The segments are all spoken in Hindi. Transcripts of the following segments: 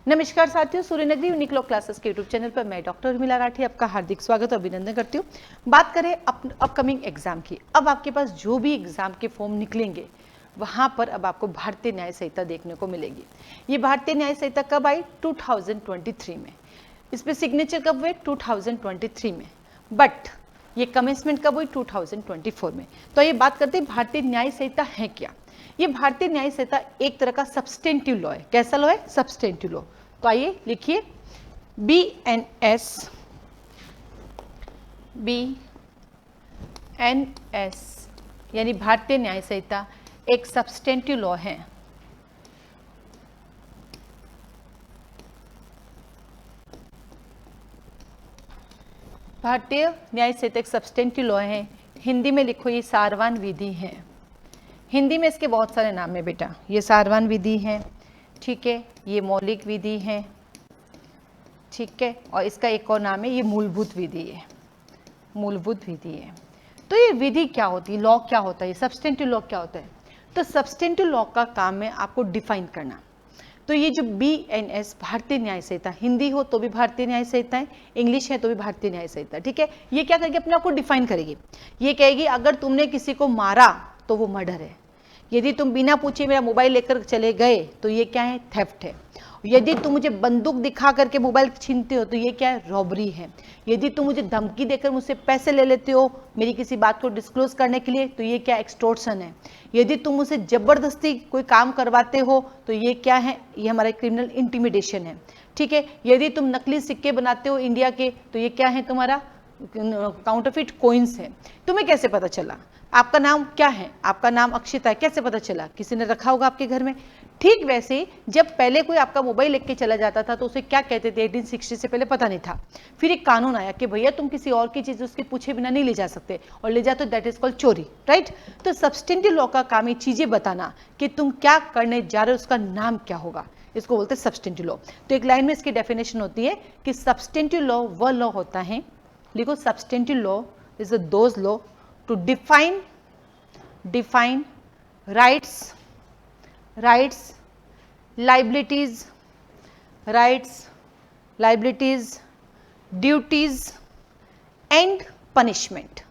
नमस्कार साथियों, सूर्यनगरी यूनिक लॉ क्लासेस के यूट्यूब चैनल पर मैं डॉक्टर उर्मिला राठी आपका हार्दिक स्वागत और अभिनंदन करती हूँ। बात करें अपकमिंग एग्जाम की। अब आपके पास जो भी एग्जाम के फॉर्म निकलेंगे वहाँ पर अब आपको भारतीय न्याय संहिता देखने को मिलेगी। ये भारतीय न्याय संहिता कब आई? 2023 में। इस पर सिग्नेचर कब हुए? 2023 में। बट ये कमेंसमेंट कब हुई? 2024 में। तो ये बात करते हैं भारतीय न्याय संहिता है क्या। ये भारतीय न्याय संहिता एक तरह का सब्सटेंटिव लॉ है। कैसा लॉ है? Substantive law. तो आइए लिखिए, BNS यानी भारतीय न्याय संहिता एक सब्सटेंटिव लॉ है। भारतीय न्याय संहिता एक सब्सटेंटिव लॉ है। हिंदी में लिखो, ये सारवान विधि है। हिंदी में इसके बहुत सारे नाम है बेटा। ये सारवान विधि है, ठीक है, ये मौलिक विधि है, ठीक है, और इसका एक और नाम है ये मूलभूत विधि है। मूलभूत विधि है। तो ये विधि क्या होती है? लॉ क्या होता है? सब्सटेंटिव लॉ क्या होता है? तो सब्सटेंटिव लॉ का काम है आपको डिफाइन करना। तो ये जो BNS भारतीय न्याय संहिता, हिंदी हो तो भी भारतीय न्याय संहिता है, इंग्लिश है तो भी भारतीय न्याय संहिता, ठीक है। ये क्या करेगी? अपने आप को डिफाइन करेगी। ये कहेगी अगर तुमने किसी को मारा तो वो मर्डर है। यदि तुम बिना पूछे मेरा मोबाइल लेकर चले गए तो ये क्या है? थेफ्ट है। यदि तुम मुझे बंदूक दिखा करके मोबाइल छीनते हो तो ये क्या है? रॉबरी है। यदि तुम मुझे धमकी देकर मुझसे पैसे ले लेते हो मेरी किसी बात को डिस्क्लोज करने के लिए तो ये क्या? एक्सटॉर्शन है। यदि तुम मुझसे जबरदस्ती कोई काम करवाते हो तो ये क्या है? ये हमारा क्रिमिनल इंटिमिडेशन है, ठीक है। यदि तुम नकली सिक्के बनाते हो इंडिया के तो ये क्या है? तुम्हारा काउंटरफिट कॉइन्स है। तुम्हें कैसे पता चला? आपका नाम क्या है? आपका नाम अक्षिता है। कैसे पता चला? किसी ने रखा होगा आपके घर में। ठीक वैसे जब पहले कोई आपका मोबाइल लेके चला जाता था तो उसे क्या कहते थे? 1860 से पहले पता नहीं था। फिर एक कानून आया कि भैया तुम किसी और की चीज उसके पूछे बिना नहीं ले जा सकते, और ले जाते तो दैट इज कॉल्ड चोरी, राइट। तो सब्सटेंटिव लॉ का काम ये चीजें बताना कि तुम क्या करने जा रहे हो, उसका नाम क्या होगा, इसको बोलते हैं सब्सटेंटिव लॉ। तो एक लाइन में इसकी डेफिनेशन होती है कि सब्सटेंटिव लॉ वह लॉ होता है, लिखो, substantive law is a those law to define rights, liabilities, duties and punishment.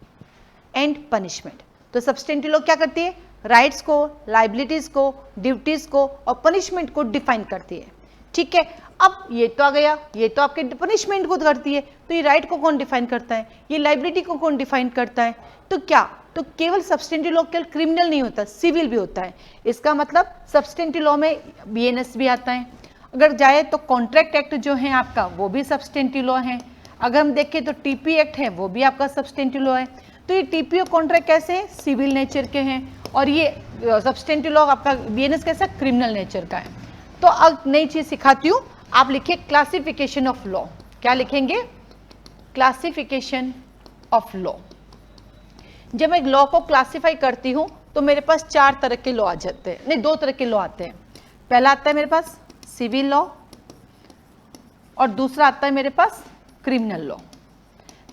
तो सब्सटेंटिव लॉ क्या करती है? राइट्स को, लाइबिलिटीज को, ड्यूटीज को और पनिशमेंट को डिफाइन करती है, ठीक है। अब ये तो आ गया, ये तो आपके पनिशमेंट को करती है, तो ये राइट को कौन डिफाइन करता है? ये लाइबिलिटी को कौन डिफाइन करता है? तो क्या? तो केवल सब्सटेंटिव लॉ केवल क्रिमिनल नहीं होता, सिविल भी होता है। इसका मतलब सब्सटेंटिव लॉ में BNS भी आता है। अगर जाए तो कॉन्ट्रैक्ट एक्ट जो है आपका वो भी सब्सटेंटिव लॉ है। अगर हम देखें तो TP एक्ट है वो भी आपका सब्सटेंटिव लॉ है। तो ये TP और कॉन्ट्रैक्ट कैसे हैं? सिविल नेचर के हैं, और ये सब्सटेंटिव लॉ आपका BNS कैसा? क्रिमिनल नेचर का है। तो अब नई चीज सिखाती हूँ, आप लिखिए क्लासिफिकेशन ऑफ लॉ। क्या लिखेंगे? Classification of law. जब मैं लॉ को क्लासिफाई करती हूं तो मेरे पास 4 तरह के लॉ आ जाते हैं, नहीं 2 तरह के लॉ आते हैं। पहला आता है मेरे पास सिविल लॉ और दूसरा आता है मेरे पास क्रिमिनल लॉ।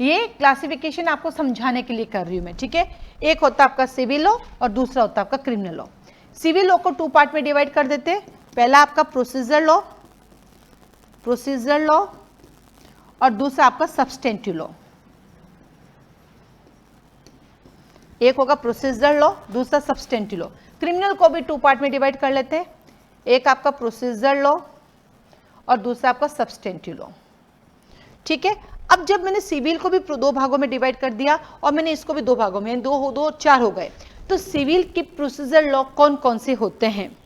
ये क्लासिफिकेशन आपको समझाने के लिए कर रही हूं मैं, ठीक है। एक होता है आपका सिविल लॉ और दूसरा होता है आपका क्रिमिनल लॉ। सिविल लॉ को 2 पार्ट में डिवाइड कर देते हैं। पहला आपका प्रोसीजर लॉ और दूसरा आपका सब्सटेंटिव लॉ। एक होगा प्रोसीजर लॉ, दूसरा सब्सटेंटिव लॉ। क्रिमिनल को भी 2 पार्ट में डिवाइड कर लेते हैं। एक आपका प्रोसीजर लॉ और दूसरा आपका सब्सटेंटिव लॉ, ठीक है। अब जब मैंने सिविल को भी 2 भागों में डिवाइड कर दिया और मैंने इसको भी 2 भागों में, 2 4 हो गए। तो सिविल के प्रोसीजर लॉ कौन कौन से होते हैं?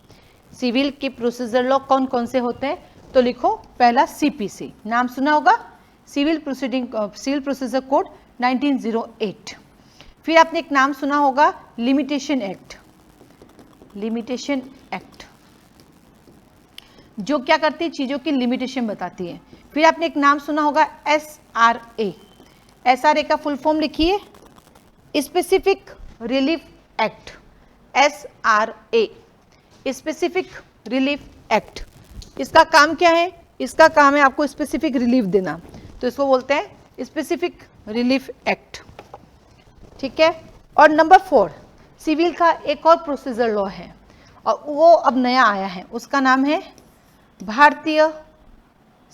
सिविल के प्रोसीजर लॉ कौन कौन से होते हैं? तो लिखो, पहला CPC, नाम सुना होगा, सिविल प्रोसीजर कोड 1908। फिर आपने एक नाम सुना होगा लिमिटेशन एक्ट, जो क्या करती है? चीजों की लिमिटेशन बताती है। फिर आपने एक नाम सुना होगा SRA का फुल फॉर्म लिखिए, specific relief act. SRA, specific relief act. इसका काम क्या है? इसका काम है आपको स्पेसिफिक रिलीफ देना, तो इसको बोलते हैं स्पेसिफिक रिलीफ एक्ट, ठीक है। और नंबर 4, सिविल का एक और प्रोसीजर लॉ है और वो अब नया आया है, उसका नाम है भारतीय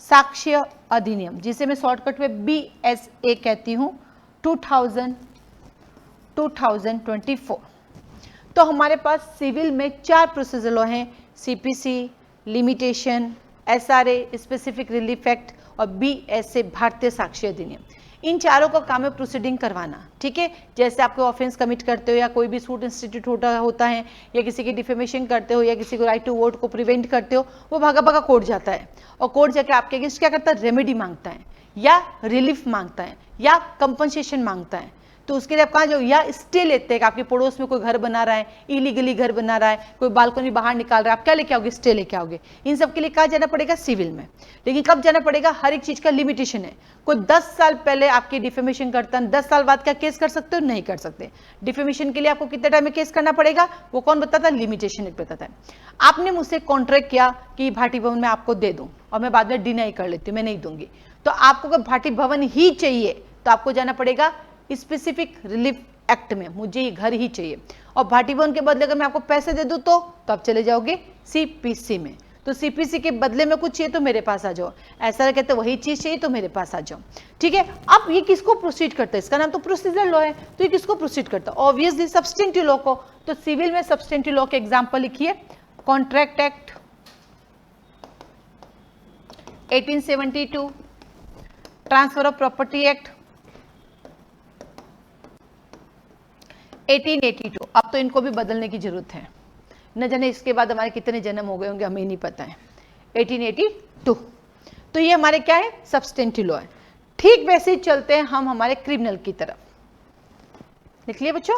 साक्ष्य अधिनियम, जिसे मैं शॉर्टकट में BSA कहती हूँ, 2024। तो हमारे पास सिविल में 4 प्रोसीजर लॉ हैं, CPC, limitation, SRA, specific relief act और BSA, भारतीय साक्ष्य अधिनियम। इन चारों का काम है प्रोसीडिंग करवाना, ठीक है। जैसे आपको ऑफेंस कमिट करते हो या कोई भी सूट इंस्टीट्यूट होता है या किसी की डिफेमेशन करते हो या किसी को राइट टू वोट को प्रिवेंट करते हो, वो भागा भागा कोर्ट जाता है और कोर्ट जाके आपके अगेंस्ट क्या करता है, रेमेडी मांगता है या रिलीफ मांगता है या कंपनसेशन मांगता है। तो उसके लिए आप कहाँ जाओ, या स्टे लेते हैं कि आपके पड़ोस में कोई घर बना रहा है, इलीगली घर बना रहा है, कोई बालकनी बाहर निकाल रहा है, आप क्या लेके आओगे, स्टे लेके आओगे। इन सब के लिए कहाँ जाना पड़ेगा, सिविल में। लेकिन कब जाना पड़ेगा, हर एक चीज का लिमिटेशन है। कोई 10 साल पहले आपकी डिफेमेशन करता है, 10 साल बाद क्या केस कर सकते हो, नहीं कर सकते। डिफेमेशन के लिए आपको कितने टाइम में केस करना पड़ेगा, वो कौन बताता है, लिमिटेशन एक बताता है। आपने मुझसे कॉन्ट्रैक्ट किया कि भाटी भवन में आपको दे दूं और मैं बाद में डिनाई कर लेती हूँ, मैं नहीं दूंगी, तो आपको अगर भाटी भवन ही चाहिए तो आपको जाना पड़ेगा स्पेसिफिक रिलीफ एक्ट में, मुझे ये घर ही चाहिए। और भाटी भवन के बदले अगर मैं आपको पैसे दे दूं तो आप चले जाओगे CPC में। तो CPC के बदले में कुछ चाहिए तो मेरे पास आ जाओ, ऐसा कहते वही चीज चाहिए तो मेरे पास आ जाओ, ठीक है। अब ये किसको प्रोसीड करता है, इसका नाम तो प्रोसीजर लॉ है, तो ये किसको प्रोसीड करता है, ऑब्वियसली सब्सटेंटिव लॉ को। तो सिविल में सब्सटेंटिव लॉ के एग्जाम्पल लिखिए, contract act 1872, transfer of property act 1882। अब तो इनको भी बदलने की जरूरत है, न जाने इसके बाद हमारे कितने जन्म हो गए होंगे, हमें नहीं पता है। 1882। तो ये हमारे क्या है, सब्सटेंटिव लॉ है। ठीक वैसे ही चलते हैं हम हमारे क्रिमिनल की तरफ। लिख लिए बच्चों,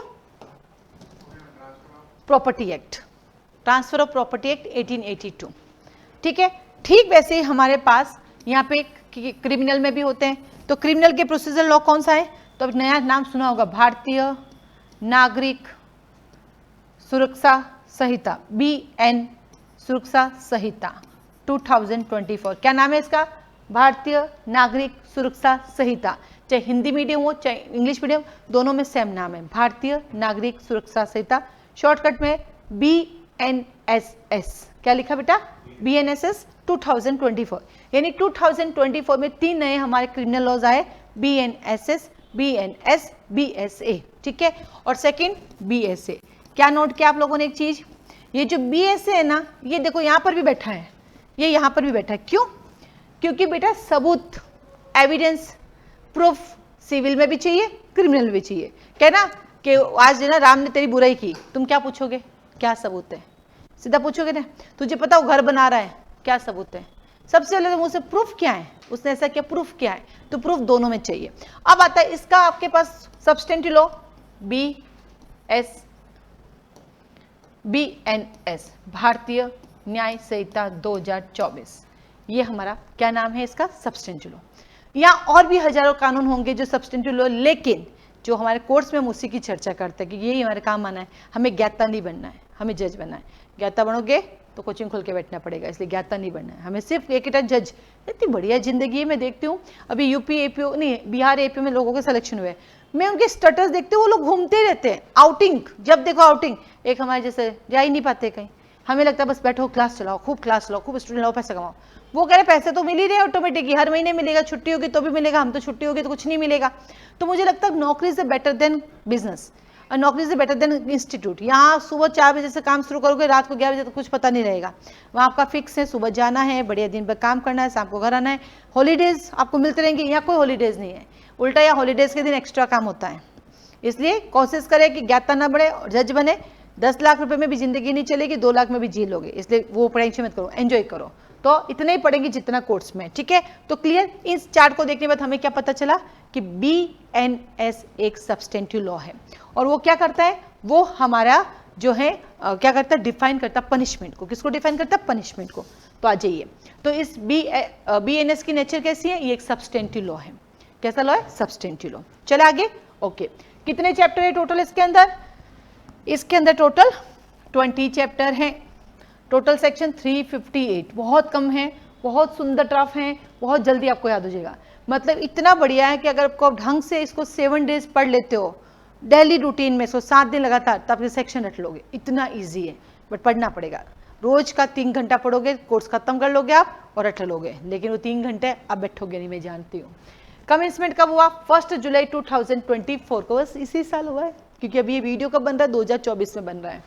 property act, transfer of property act 1882, ठीक है। ठीक वैसे ही हमारे पास यहाँ पे क्रिमिनल में भी होते हैं। तो क्रिमिनल के प्रोसीजर लॉ कौन सा है, तो अब नया नाम सुना होगा, भारतीय नागरिक सुरक्षा संहिता, BN सुरक्षा संहिता 2024। क्या नाम है इसका, भारतीय नागरिक सुरक्षा संहिता। चाहे हिंदी मीडियम हो चाहे इंग्लिश मीडियम, दोनों में सेम नाम है, भारतीय नागरिक सुरक्षा संहिता, शॉर्टकट में BNSS। क्या लिखा बेटा, BNSS 2024। यानी 2024 में 3 नए हमारे क्रिमिनल लॉज आए, BNSS, BNS, BSA, ठीक है। और सेकंड BSA। क्या नोट किया आप लोगों ने एक चीज, ये जो BSA है ना, ये देखो यहाँ पर भी बैठा है, ये यहाँ पर भी बैठा है, क्यों, क्योंकि बेटा सबूत, एविडेंस, प्रूफ सिविल में भी चाहिए, क्रिमिनल में भी चाहिए। कहना कि आज ना राम ने तेरी बुराई की, तुम क्या पूछोगे, क्या सबूत है, सीधा पूछोगे ना। तुझे पता वो घर बना रहा है, क्या सबूत है, सबसे पहले तो मुझसे प्रूफ क्या है, उसने ऐसा किया, प्रूफ क्या है, तो प्रूफ दोनों में चाहिए। अब आता है इसका आपके पास सब्सटेंटिव लॉ BNS, भारतीय न्याय संहिता 2024। ये हमारा क्या नाम है इसका, सब्सटेंटिव लॉ। यहाँ और भी हजारों कानून होंगे जो सब्सटेंटिव लॉ, लेकिन जो हमारे कोर्स में हम उसी की चर्चा करते हैं कि यही हमारे काम आना है। हमें ज्ञाता नहीं बनना है, हमें जज बनना है। ज्ञाता बनोगे तो कोचिंग खोल के बैठना पड़ेगा, इसलिए ज्ञाता नहीं बनना है, हमें सिर्फ एक जज। इतनी बढ़िया जिंदगी है, मैं देखती हूँ अभी यूपी एपीओ नहीं, बिहार एपी में लोगों के सिलेक्शन हुए, मैं उनके स्टेटस देखती हूँ, वो लोग घूमते रहते हैं, आउटिंग, जब देखो आउटिंग। एक हमारे जैसे जा ही नहीं पाते कहीं, हमें लगता है बस बैठो क्लास चलाओ, खूब क्लास चलाओ, खूब स्टूडेंट लाओ, पैसा कमाओ। वो कह रहे पैसे तो मिल ही रहे ऑटोमेटिकली, हर महीने मिलेगा, छुट्टी होगी तो भी मिलेगा, हम तो छुट्टी होगी तो कुछ नहीं मिलेगा। तो मुझे लगता है नौकरी से बेटर देन बिजनेस, और नौकरी से बेटर देन इंस्टीट्यूट। यहाँ सुबह 4 बजे से काम शुरू करोगे, रात को 11 बजे तक कुछ पता नहीं रहेगा। वहाँ आपका फिक्स है, सुबह जाना है, बढ़िया दिन पर काम करना है, शाम को घर आना है, हॉलीडेज आपको मिलते रहेंगे। यहाँ कोई हॉलीडेज नहीं है, उल्टा यहाँ हॉलीडेज के दिन एक्स्ट्रा काम होता है। इसलिए कोशिश करें कि ज्ञाता ना बढ़े और जज बने। 10 लाख रुपए में भी जिंदगी नहीं चलेगी, 2 लाख में भी जी लोगे, इसलिए वो टेंशन मत करो, एंजॉय करो। तो इतना ही पढ़ेंगे जितना कोर्स में, ठीक है। तो क्लियर, इस चार्ट को देखने के बाद हमें क्या पता चला कि BNS एक सब्सटेंटिव लॉ है, और वो क्या करता है, वो हमारा जो है क्या करता है, डिफाइन करता है पनिशमेंट को। किसको डिफाइन करता है, पनिशमेंट को। तो आ जाइए, तो इस BNS की नेचर कैसी है, ये एक सब्सटेंटिव लॉ है। कैसा लॉ है, सब्सटेंटिव लॉ। चले आगे, ओके। कितने चैप्टर है टोटल इसके अंदर, इसके अंदर टोटल 20 चैप्टर हैं, टोटल सेक्शन 358, बहुत कम है, बहुत सुंदर टफ है, बहुत जल्दी आपको याद हो जाएगा। मतलब इतना बढ़िया है कि अगर आपको ढंग से इसको 7 डेज पढ़ लेते हो डेली रूटीन में, इसको 7 दिन लगातार, तब ये सेक्शन रट लोगे। इतना इजी है, बट पढ़ना पड़ेगा। रोज का 3 घंटा पढ़ोगे, कोर्स खत्म कर लोगे आप और अटल लोगे, लेकिन वो 3 घंटे अब बैठोगे नहीं, मैं जानती हूँ। कमेंसमेंट कब हुआ? 1 जुलाई 2024 को, बस इसी साल हुआ है, क्योंकि अभी ये वीडियो कब बन रहा है? 2024 में बन रहा है।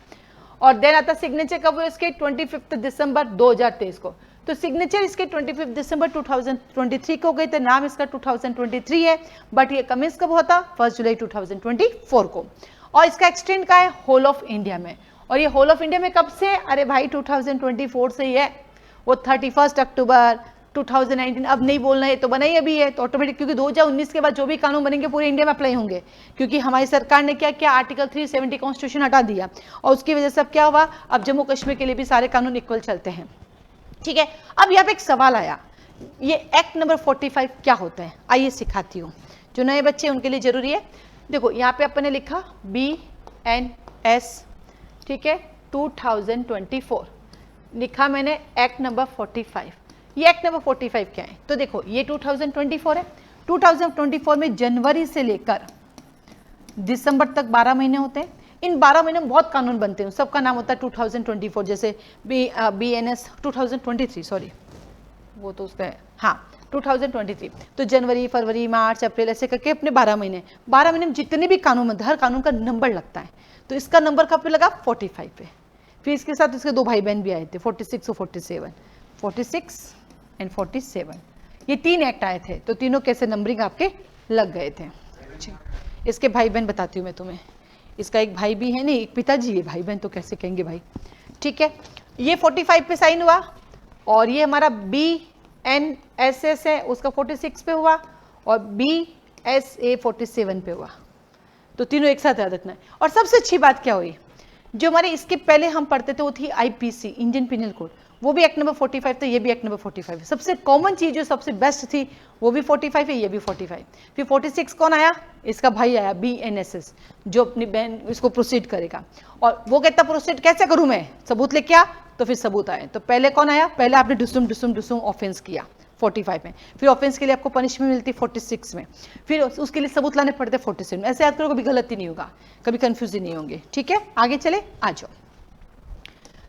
और देन आता सिग्नेचर कब हुआ इसके? 25 दिसंबर 2023 को। तो सिग्नेचर इसके 25 दिसंबर 2023 को गए थे, नाम इसका 2023 है, बट ये कमेंस कब हुआ था? 1 जुलाई 2024 को। और इसका एक्सटेंड का है होल ऑफ इंडिया में। और ये होल ऑफ इंडिया में कब से? अरे भाई 2024 से ही है, वो 31 अक्टूबर 2019, अब नहीं बोलना है, तो बना ही अभी है, तो ऑटोमेटिक, क्योंकि 2019 के बाद जो भी कानून बनेंगे पूरे इंडिया में अप्लाई होंगे, क्योंकि हमारी सरकार ने क्या किया, आर्टिकल 370 कॉन्स्टिट्यूशन हटा दिया, और उसकी वजह से अब क्या हुआ, अब जम्मू कश्मीर के लिए भी सारे कानून इक्वल चलते हैं। ठीक है, अब यहाँ पे एक सवाल आया, ये एक्ट नंबर 45 क्या होता है? आइए सिखाती हूँ, जो नए बच्चे उनके लिए जरूरी है। देखो यहाँ पे अपन ने लिखा BNS, ठीक है, 2024 लिखा मैंने, एक्ट नंबर 45। ये एक्ट नंबर 45 क्या है? तो देखो ये 2024 है, 2024 में जनवरी से लेकर दिसंबर तक 12 महीने होते हैं। इन 12 महीने में बहुत कानून बनते हैं, सबका नाम होता है 2024, जैसे BNS 2023, सॉरी वो तो उसका है, हाँ 2023। तो जनवरी, फरवरी, मार्च, अप्रैल, ऐसे करके अपने 12 महीने में जितने भी कानून बनते हैं, हर कानून का नंबर लगता है। तो इसका नंबर कब पे लगा? 45 पे। फिर इसके साथ इसके 2 भाई बहन भी आए थे, 46 और 47, 46 एंड 47, ये 3 एक्ट आए थे, तो तीनों कैसे नंबरिंग आपके लग गए थे। इसके भाई बहन बताती हूँ मैं तुम्हें, इसका एक भाई भी है, नहीं एक पिताजी है, भाई बहन तो कैसे कहेंगे भाई। ठीक है, ये 45 पे साइन हुआ, और ये हमारा BNSS है, उसका 46 पे हुआ, और BSA 47 पे हुआ। तो तीनों एक साथ याद रखना है। और सबसे अच्छी बात क्या हुई, जो हमारे इसके पहले हम पढ़ते थे वो थी IPC, इंडियन पिनल कोड, वो भी एक्ट नंबर 45 था, ये भी एक्ट नंबर 45 है। सबसे कॉमन चीज जो सबसे बेस्ट थी वो भी 45 है, ये भी 45। फिर 46 कौन आया? इसका भाई आया BNSS, जो अपनी बहन इसको प्रोसीड करेगा, और वो कहता प्रोसीड कैसे करूं मैं, सबूत लेके आ, तो फिर सबूत आए। तो पहले कौन आया? पहले आपने डुसुम ऑफेंस किया 45 में, फिर ऑफेंस के लिए आपको पनिशमेंट मिलती 46 में, फिर उसके लिए सबूत लाने पड़ते 47 में। ऐसे याद करो, कभी गलती नहीं होगा, कभी कंफ्यूज नहीं होंगे। ठीक है, आगे चले, आ जाओ।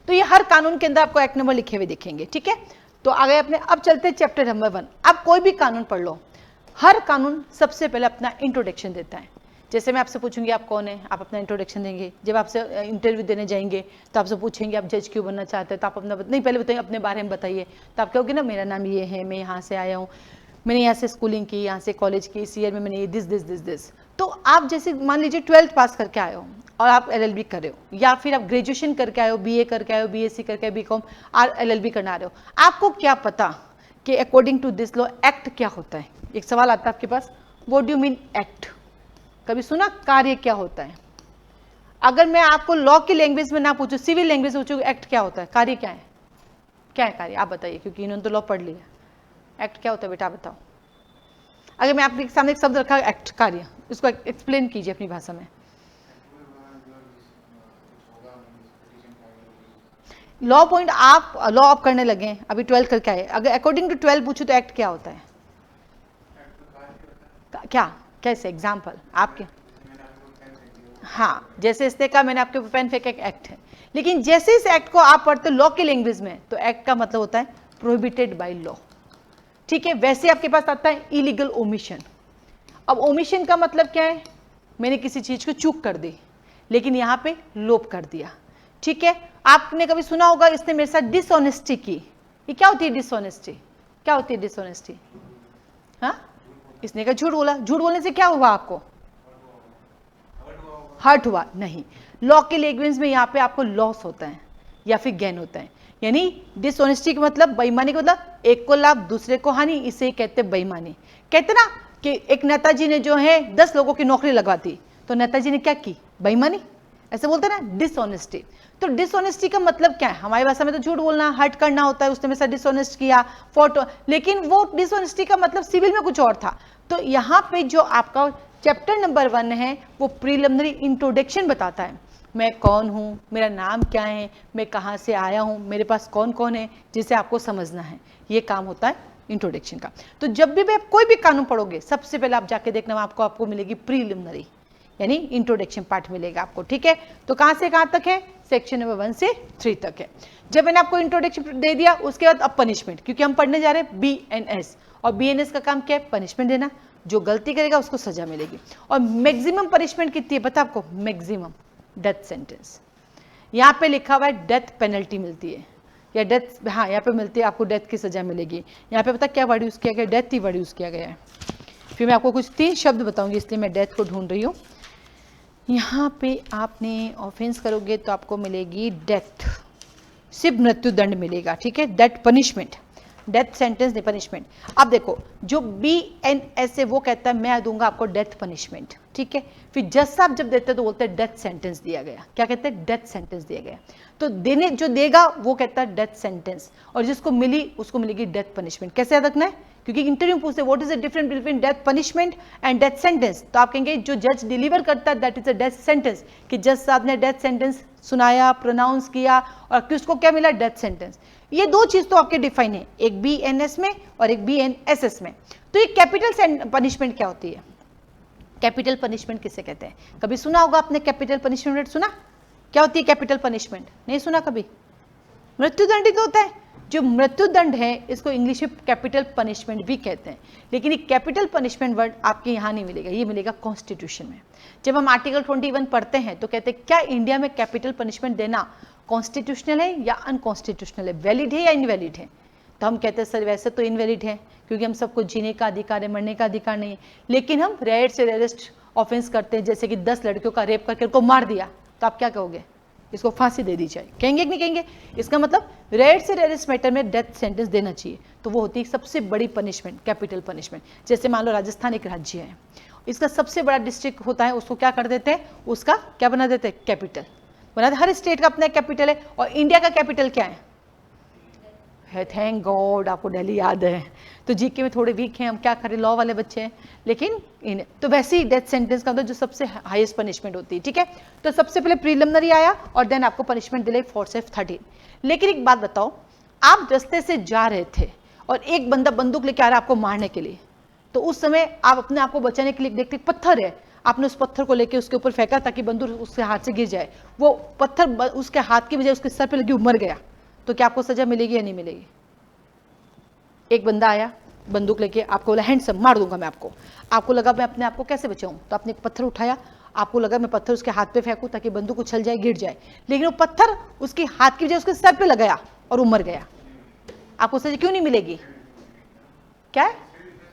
तो ये हर कानून के अंदर आपको एक्ट नंबर लिखे हुए दिखेंगे। ठीक है, तो आगे अपने अब चलते हैं चैप्टर नंबर 1। अब कोई भी कानून पढ़ लो, हर कानून सबसे पहले अपना इंट्रोडक्शन देता है। जैसे मैं आपसे पूछूंगी आप कौन है, आप अपना इंट्रोडक्शन देंगे। जब आपसे इंटरव्यू देने जाएंगे तो आपसे पूछेंगे आप जज क्यों बनना चाहते हैं, तो आप अपना नहीं पहले बताइए, अपने बारे में बताइए। तो आप कहोगे ना मेरा नाम ये है, मैं यहाँ से आया हूँ, मैंने यहाँ से स्कूलिंग की, यहाँ से कॉलेज की, इस ईयर में मैंने ये दिस। तो आप जैसे मान लीजिए 12th पास करके आए हो और आप LLB कर रहे हो, या फिर आप ग्रेजुएशन करके आए हो, BA करके आए हो, BSc करके आए, BCom और LLB करना रहे हो, आपको क्या पता कि according to this law act क्या होता है? एक सवाल आता है आपके पास, what do you mean act? कभी सुना कार्य क्या होता है? अगर मैं आपको लॉ की लैंग्वेज में ना पूछूं, सिविल लैंग्वेज में पूछूं एक्ट क्या होता है, कार्य क्या है? क्या है कार्य? आप बताइए, क्योंकि इन्होंने तो लॉ पढ़ लिया। एक्ट क्या होता है बेटा, आप बताओ। अगर मैं आपके सामने एक शब्द रखा एक्ट, कार्य, इसको एक्सप्लेन कीजिए अपनी भाषा में। लॉ पॉइंट आप करने लगे, अभी 12 करके आए, अगर अकॉर्डिंग टू 12 पूछूं तो एक्ट क्या होता है? क्या कैसे एग्जाम्पल आपके? हाँ, जैसे इसने कहा मैंने आपके पेन फेंका, एक एक्ट है। लेकिन जैसे इस एक्ट को आप पढ़ते लॉ की लैंग्वेज में, तो एक्ट का मतलब होता है प्रोहिबिटेड बाय लॉ। ठीक है, वैसे आपके पास आता है इलीगल ओमिशन। अब ओमिशन का मतलब क्या है? मैंने किसी चीज को चूक कर दी, लेकिन यहाँ पे लोप कर दिया। ठीक है, आपने कभी सुना होगा इसने मेरे साथ डिसऑनेस्टी की। ये क्या होती है डिसऑनेस्टी? क्या होती है डिसऑनेस्टी? हाँ, इसने कहा झूठ बोला, झूठ बोलने से क्या हुआ आपको? हर्ट हुआ? नहीं, लॉ के लैंग्वेज में यहाँ पे आपको लॉस होता है या फिर गेन होता है। यानी डिसऑनेस्टी का मतलब, बेईमानी का मतलब एक को लाभ दूसरे को हानि, इसे कहते हैं बेईमानी। कहते ना कि एक नेताजी ने जो है 10 लोगों की नौकरी लगवाती, तो नेताजी ने क्या की? बेईमानी। ऐसे बोलते ना डिसऑनेस्टी। तो डिसऑनेस्टी का मतलब क्या है? हमारी भाषा में तो झूठ बोलना, हर्ट करना होता है, उसने मेरे साथ डिसऑनेस्ट किया, फोटो, लेकिन वो डिसऑनेस्टी का मतलब सिविल में कुछ और था। तो यहाँ पे जो आपका चैप्टर नंबर 1 है वो प्रीलिमिनरी इंट्रोडक्शन बताता है, मैं कौन हूँ, मेरा नाम क्या है, मैं कहाँ से आया हूँ, मेरे पास कौन कौन है, जिसे आपको समझना है। ये काम होता है इंट्रोडक्शन का। तो जब भी आप कोई भी कानून पढ़ोगे, सबसे पहले आप जाके देखना आपको मिलेगी प्रीलिमिनरी, यानी इंट्रोडक्शन पार्ट मिलेगा आपको। ठीक है, तो कहाँ से कहाँ तक है? सेक्शन नंबर 1 से 3 तक है। जब मैंने आपको इंट्रोडक्शन दे दिया उसके बाद अब पनिशमेंट, क्योंकि हम पढ़ने जा रहे हैं BNS, और BNS का काम क्या है? पनिशमेंट देना। जो गलती करेगा उसको सजा मिलेगी। और मैक्सिमम पनिशमेंट कितनी है पता आपको? Maximum death sentence. यहाँ पे लिखा हुआ है डेथ पेनल्टी मिलती है, या डेथ, हाँ यहाँ पे मिलती है, आपको डेथ की सजा मिलेगी। यहाँ पे पता क्या वर्ड यूज किया गया? डेथ ही वर्ड यूज किया गया है। फिर मैं आपको कुछ 3 शब्द बताऊंगी, इसलिए मैं डेथ को ढूंढ रही हूँ। यहाँ पे आपने ऑफेंस करोगे तो आपको मिलेगी डेथ, सिर्फ मृत्यु दंड मिलेगा, ठीक है? डेथ पनिशमेंट, डेथ सेंटेंस नहीं, पनिशमेंट। अब देखो जो BNS है वो कहता है मैं दूंगा आपको डेथ पनिशमेंट, ठीक है? फिर जज साहब जब देते हैं तो बोलते हैं डेथ सेंटेंस दिया गया। क्या कहते हैं? डेथ सेंटेंस दिया गया। तो देने जो देगा वो कहता है डेथ सेंटेंस, और जिसको मिली उसको मिलेगी डेथ पनिशमेंट। कैसे याद रखना है? क्योंकि इंटरव्यू में पूछते हैं what is the difference between death punishment and death sentence, तो आप कहेंगे जो जज डिलीवर करता है that is a death sentence, कि जज साहब ने डेथ सेंटेंस सुनाया, प्रोनाउंस किया, और किसको क्या मिला? Death sentence. ये 2 चीज तो आपके डिफाइन है, एक BNS में और एक BNSS में। तो ये कैपिटल पनिशमेंट क्या होती है? कैपिटल पनिशमेंट किसे कहते हैं? कभी सुना होगा आपने कैपिटल पनिशमेंट? सुना? क्या होती है कैपिटल पनिशमेंट? नहीं सुना कभी? मृत्युदंड ही तो होता है। जो मृत्युदंड है इसको इंग्लिश में कैपिटल पनिशमेंट भी कहते हैं, लेकिन ये कैपिटल पनिशमेंट वर्ड आपके यहाँ नहीं मिलेगा, ये मिलेगा कॉन्स्टिट्यूशन में। जब हम आर्टिकल 21 पढ़ते हैं तो कहते हैं क्या इंडिया में कैपिटल पनिशमेंट देना कॉन्स्टिट्यूशनल है या अनकॉन्स्टिट्यूशनल है, वैलिड है या इनवैलिड है? तो हम कहते हैं सर वैसे तो इनवैलिड है, क्योंकि हम सबको जीने का अधिकार है, मरने का अधिकार नहीं है, लेकिन हम रेयर से रेयरेस्ट ऑफेंस करते हैं, जैसे कि 10 लड़कियों का रेप करके उनको मार दिया, तो आप क्या कहोगे? इसको फांसी दे दी जाए, कहेंगे कि नहीं कहेंगे? इसका मतलब रेयर से रेयरेस्ट मैटर में डेथ सेंटेंस देना चाहिए, तो वो होती है सबसे बड़ी पनिशमेंट, कैपिटल पनिशमेंट। जैसे मान लो राजस्थान एक राज्य है, इसका सबसे बड़ा डिस्ट्रिक्ट होता है, उसको क्या कर देते हैं? उसका क्या बना देते हैं? कैपिटल बना। हर स्टेट का अपना कैपिटल है, और इंडिया का कैपिटल क्या है? थैंक गॉड आपको दिल्ली याद है। तो जीके में थोड़े वीक हैं, हम क्या करें, लॉ वाले बच्चे हैं, लेकिन तो वैसे ही डेथ सेंटेंस का जो सबसे हाईएस्ट पनिशमेंट होती है, ठीक है? तो सबसे पहले प्रीलिमिनरी आया और देन आपको पनिशमेंट दिले 4 से 13। लेकिन एक बात बताओ, आप रास्ते से जा रहे थे और एक बंदा बंदूक लेके आ रहा है आपको मारने के लिए, तो उस समय आप अपने आप को बचाने के लिए देखते पत्थर है, आपने उस पत्थर को लेके उसके ऊपर फेंका ताकि बंदूक उसके हाथ से गिर जाए, वो पत्थर उसके हाथ की बजाय उसके सर पे लगी, मर गया, तो क्या आपको सजा मिलेगी या नहीं मिलेगी? एक बंदा आया बंदूक लेके, आपको बोला हैंडसम मार दूंगा मैं आपको लगा मैं अपने आप को कैसे बचाऊं, तो आपने एक पत्थर उठाया, आपको लगा मैं पत्थर उसके हाथ पे फेंकूं ताकि बंदूक उछल जाए, गिर जाए, लेकिन वो पत्थर उसके हाथ की वजह उसके सर पे लगाया और वो मर गया, आपको सजा क्यों नहीं मिलेगी? क्या है?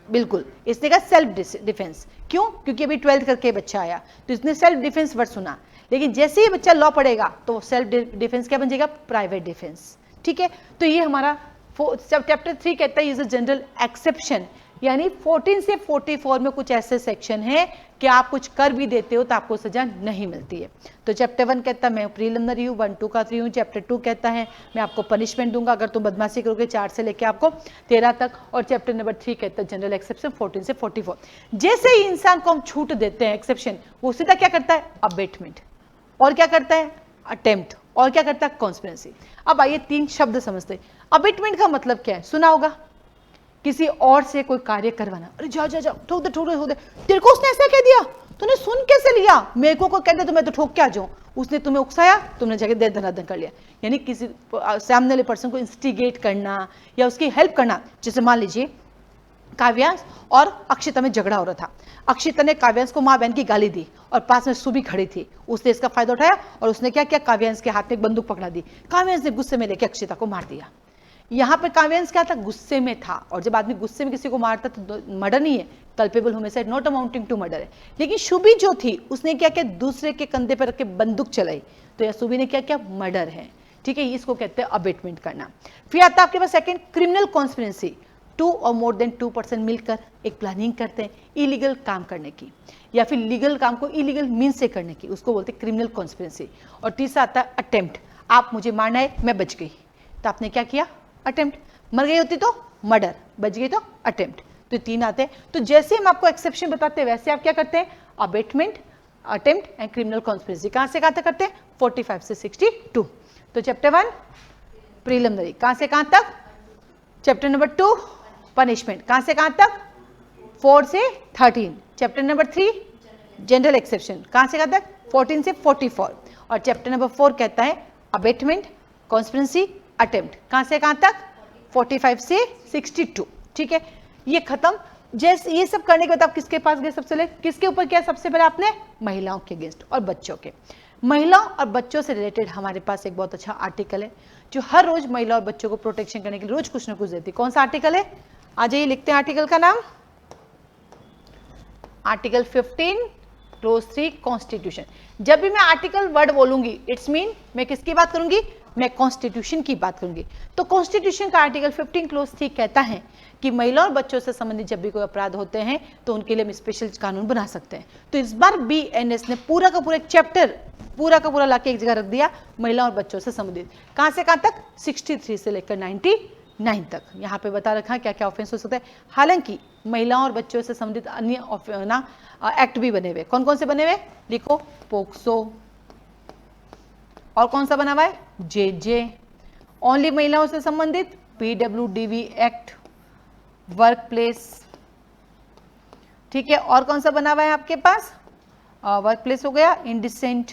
बिल्कुल, इसने कहा सेल्फ डिफेंस। क्यों? क्योंकि अभी 12th करके बच्चा आया तो इसने सेल्फ डिफेंस वर्ड सुना, लेकिन जैसे ही बच्चा लॉ पढ़ेगा तो सेल्फ डिफेंस क्या बन जाएगा? प्राइवेट डिफेंस, ठीक है? तो ये हमारा चैप्टर 3 कहता है इज अ जनरल एक्सेप्शन, यानी 14 से 44 में कुछ ऐसे सेक्शन है कि आप कुछ कर भी देते हो तो आपको सजा नहीं मिलती है। तो चैप्टर 1 कहता है मैं प्रीलिमिनरी हूँ, 1 2 का 3 हूँ। चैप्टर 2 कहता है मैं आपको पनिशमेंट दूंगा अगर तुम बदमाशी करोगे, 4 से लेके आपको 13 तक। और चैप्टर नंबर 3 कहता है जनरल एक्सेप्शन 14 से 44। जैसे ही इंसान को हम छूट देते हैं एक्सेप्शन, वो सीधा क्या करता है? अबेटमेंट, और क्या करता है? अटेम्प्ट, और क्या करता है? कॉन्स्पिरेसी। अब आइए 3 शब्द समझते। अबेटमेंट का मतलब क्या है? सुना होगा, किसी और से कोई कार्य करवाना। अरे जा जा जा ठोक दे ठोक दे, तेरे को उसने ऐसा कह दिया, तूने सुन कैसे लिया? मेरे को कह दे तो मैं तो ठोक के आ जाऊं। उसने तुम्हें उकसाया, तुमने जाके दे धनाधन कर लिया। यानी किसी सामने वाले पर्सन को इंस्टिगेट करना या उसकी हेल्प करना। जैसे मान लीजिए काव्यांश और अक्षिता में झगड़ा हो रहा था, अक्षिता ने काव्यांश को माँ बहन की गाली दी और पास में सुबी खड़ी थी, उसने इसका फायदा उठाया और उसने क्या किया? काव्यांश के हाथ में एक बंदूक पकड़ा दी। काव्यांश ने गुस्से में लेकर अक्षिता को मार दिया। यहाँ पे काव्यांश क्या था? गुस्से में था, और जब आदमी गुस्से में किसी को मारता तो मर्डर नहीं है, culpable homicide not amounting to murder है। लेकिन शुभी जो थी उसने क्या किया? दूसरे के कंधे पर रख के बंदूक चलाई, तो यह शुभी ने क्या किया? मर्डर है, ठीक है? इसको कहते हैं अबेटमेंट करना। फिर आता है आपके पास सेकंड, क्रिमिनल कॉन्स्पिरेसी। 2 और मोर देन 2 पर्सन मिलकर एक प्लानिंग करते हैं इलीगल काम करने की, या फिर लीगल काम को इलीगल मीन से करने की, उसको बोलते हैं क्रिमिनल कॉन्स्पिरेसी। और तीसरा आता है अटेम्प्ट। आप मुझे मारना है, मैं बच गई, तो आपने क्या किया? अटेम्प्ट। मर गई होती तो मर्डर, बच गई तो अटेम्प्ट। तो 3 आते हैं। तो जैसे हम आपको एक्सेप्शन बताते हैं वैसे आप क्या करते हैं? Abetment, attempt and criminal conspiracy. कहां से कहां तक करते हैं? 45 से 62। तो चैप्टर 1 प्रीलिमिनरी, कहां से कहां तक? चैप्टर नंबर 2 पनिशमेंट, कहां से कहां तक? 4 से 13। चैप्टर नंबर 3 जनरल एक्सेप्शन, कहां से कहां तक? 14 से 44। और चैप्टर नंबर 4 कहता है अबेटमेंट, कॉन्स्पिरेसी, अटेम्प्ट। कहां से कहां तक? 45 से 62। ठीक है, ये खत्म। जैसे ये सब करने के बाद आप किसके पास गए? सबसे पहले किसके ऊपर किया? सबसे पहले आपने महिलाओं के अगेंस्ट और बच्चों के। महिलाओं और बच्चों से रिलेटेड हमारे पास एक बहुत अच्छा आर्टिकल है जो हर रोज महिला और बच्चों को प्रोटेक्शन करने के लिए रोज कुछ ना कुछ देती है। कौन सा आर्टिकल है? आ जाइए, लिखते हैं आर्टिकल का नाम। Article 15 close 3 constitution. जब भी मैं आर्टिकल वर्ड बोलूंगी इट्स मीन मैं किसकी बात करूंगी? मैं कॉन्स्टिट्यूशन की बात करूंगी। तो कॉन्स्टिट्यूशन का आर्टिकल 15 क्लोज 3 कहता है कि महिला और बच्चों से संबंधित जब भी कोई अपराध होते हैं तो उनके लिए हम स्पेशल कानून बना सकते हैं। तो इस बार BNS ने पूरा का पूरा एक चैप्टर पूरा का पूरा लाके एक जगह रख दिया, महिला और बच्चों से संबंधित। कहां से कहां तक? 63 से लेकर 99 तक यहाँ पे बता रखा है क्या क्या ऑफेंस हो सकता है। हालांकि महिलाओं और बच्चों से संबंधित अन्य एक्ट भी बने हुए। कौन कौन से बने हुए? लिखो, पोक्सो, और कौन सा बना हुआ है? JJ। ओनली महिलाओं से संबंधित PWDV एक्ट, वर्क प्लेस। ठीक है, और कौन सा बना हुआ है आपके पास? वर्क प्लेस हो गया, इंडिसेंट।